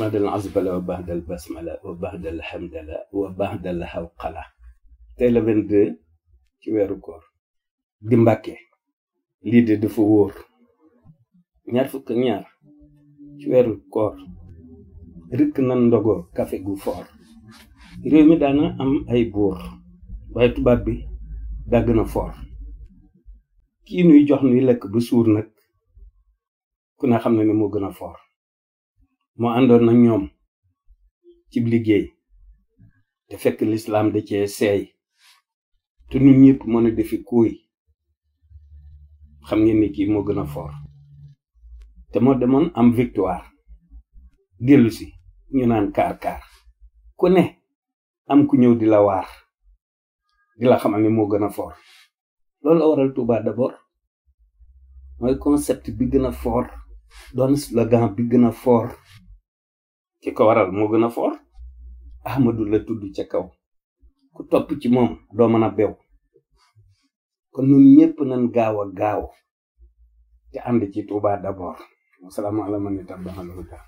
بعد العزبلة وبعد البسملة وبعد الحمدلة وبعد الحوقلة tey le 22 ci weeru koor di Mbàkke lii de dafa wóor ñaar fukk ak ñaar ci weeru koor rikk nan ndogo kafe gu foor réew mi daana am ay buur waaye tubaab bi daa gën a foor kii nuy jox nuy lekk ba suur nag ku ne xam na ne moo gën a foor moo àndoon nag ñoom ci liggéey te fekk lislaam da cee seey te ñun ñëpp mën a defi kuuy xam ngeen ni kii moo gën a foor te moo demoon am victoire dellu si ñu naan kaar ku ne am ku ñëw di la waar di la xamal ni moo gën a foor loolu la waral Touba d'abord mooy concept bi gën a foor doon slogan bi gën a foor ki ko waral moo gën a foor Ahmadu la tudd ca kaw ku topp ci moom doo mën a bew kon ñun ñëpp nañ gaaw te ànd ci Touba d'abord. Wassalaamu alaa man ittaba'a al-hudaa